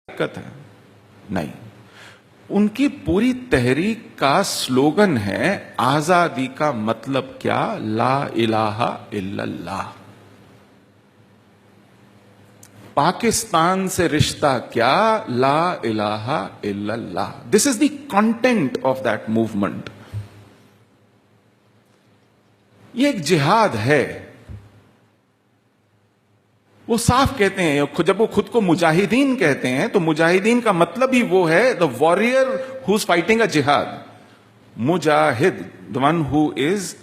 दिक्कत है? नहीं, उनकी पूरी तहरीक का स्लोगन है आजादी का मतलब क्या, ला इलाहा इल्लल्लाह। पाकिस्तान से रिश्ता क्या, ला इलाहा इल्लल्लाह। This is the content of that movement. ये एक जिहाद है। वो साफ कहते हैं, जब वो खुद को मुजाहिदीन कहते हैं तो मुजाहिदीन का मतलब ही वो है, the warrior who is fighting a jihad. मुजाहिद, the one who is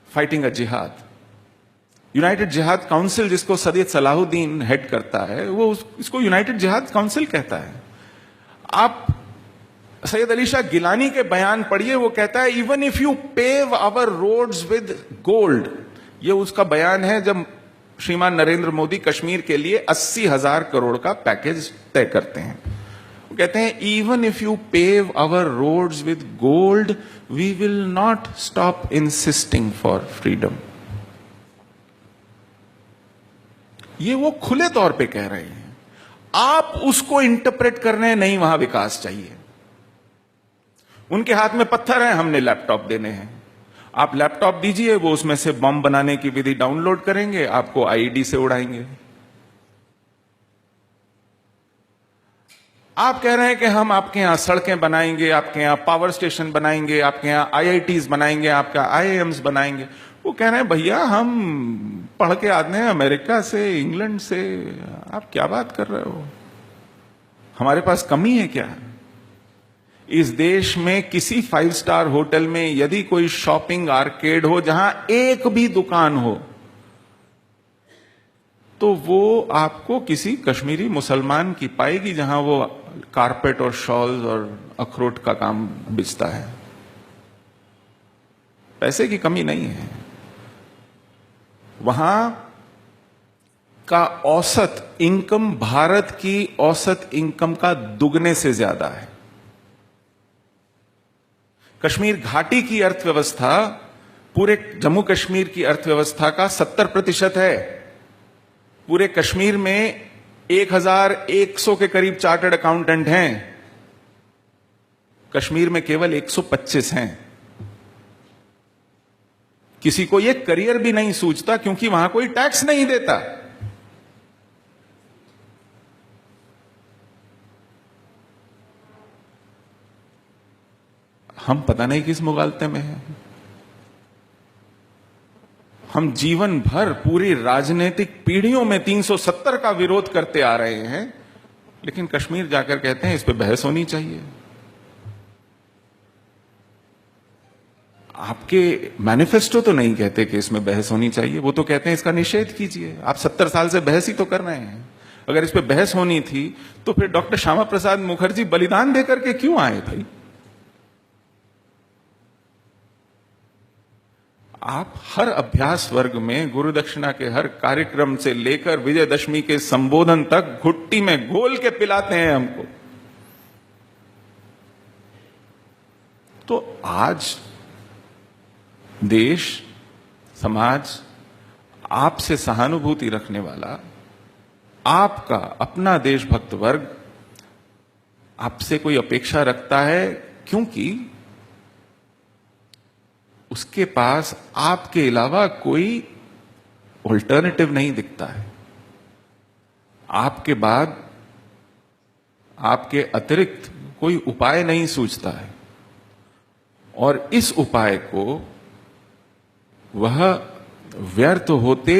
fighting a jihad. United जिहाद काउंसिल, जिसको सैयद सलाहुद्दीन हेड करता है, वो इसको यूनाइटेड जिहाद काउंसिल कहता है। आप सैयद अली शाह गिलानी के बयान पढ़िए, वो कहता है even if you pave our roads with gold. ये उसका बयान है जब श्रीमान नरेंद्र मोदी कश्मीर के लिए 80,000 करोड़ का पैकेज तय करते हैं। वो कहते हैं even if you pave our roads with gold we will not stop insisting for freedom. ये वो खुले तौर पे कह रहे हैं। आप उसको इंटरप्रेट कर रहे हैं, नहीं वहां विकास चाहिए। उनके हाथ में पत्थर है, हमने लैपटॉप देने हैं। आप लैपटॉप दीजिए, वो उसमें से बम बनाने की विधि डाउनलोड करेंगे, आपको आईईडी से उड़ाएंगे। आप कह रहे हैं कि हम आपके यहां सड़कें बनाएंगे, आपके यहां पावर स्टेशन बनाएंगे, आपके यहां आईआईटीज बनाएंगे, आपका आईआईएम्स बनाएंगे। वो कह रहे हैं भैया हम पढ़ के आते हैं अमेरिका से, इंग्लैंड से, आप क्या बात कर रहे हो? हमारे पास कमी है क्या? इस देश में किसी 5 स्टार होटल में यदि कोई शॉपिंग आर्केड हो जहां एक भी दुकान हो, तो वो आपको किसी कश्मीरी मुसलमान की पाएगी, जहां वो कारपेट और शॉल्स और अखरोट का काम बेचता है। पैसे की कमी नहीं है। वहां का औसत इनकम भारत की औसत इनकम का दुगने से ज्यादा है। कश्मीर घाटी की अर्थव्यवस्था पूरे जम्मू कश्मीर की अर्थव्यवस्था का 70% है। पूरे कश्मीर में 1,100 के करीब चार्टर्ड अकाउंटेंट हैं, कश्मीर में केवल 125 हैं। किसी को यह करियर भी नहीं सूझता क्योंकि वहां कोई टैक्स नहीं देता। हम पता नहीं किस मुगालते में हैं। हम जीवन भर पूरी राजनीतिक पीढ़ियों में 370 का विरोध करते आ रहे हैं, लेकिन कश्मीर जाकर कहते हैं इस पे बहस होनी चाहिए। आपके मैनिफेस्टो तो नहीं कहते कि इसमें बहस होनी चाहिए, वो तो कहते हैं इसका निषेध कीजिए। आप 70 साल से बहस ही तो कर रहे हैं। अगर इस पे बहस होनी थी तो फिर डॉक्टर श्यामा प्रसाद मुखर्जी बलिदान देकर के क्यों आए भाई? आप हर अभ्यास वर्ग में गुरु दक्षिणा के हर कार्यक्रम से लेकर विजयदशमी के संबोधन तक घुट्टी में घोल के पिलाते हैं हमको। तो आज देश, समाज आपसे सहानुभूति रखने वाला, आपका अपना देशभक्त वर्ग आपसे कोई अपेक्षा रखता है, क्योंकि उसके पास आपके अलावा कोई ऑल्टरनेटिव नहीं दिखता है। आपके बाद, आपके अतिरिक्त कोई उपाय नहीं सूझता है, और इस उपाय को वह व्यर्थ होते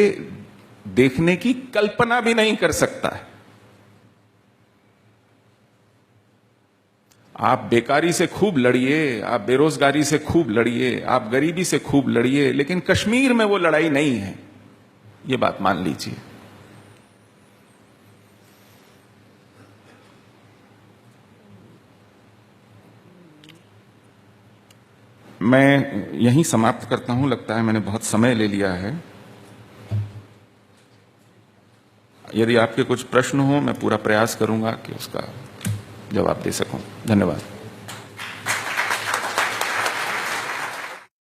देखने की कल्पना भी नहीं कर सकता है। आप बेकारी से खूब लड़िए, आप बेरोजगारी से खूब लड़िए, आप गरीबी से खूब लड़िए, लेकिन कश्मीर में वो लड़ाई नहीं है, ये बात मान लीजिए। मैं यहीं समाप्त करता हूं, लगता है मैंने बहुत समय ले लिया है। यदि आपके कुछ प्रश्न हो, मैं पूरा प्रयास करूंगा कि उसका जवाब दे सकूं। धन्यवाद।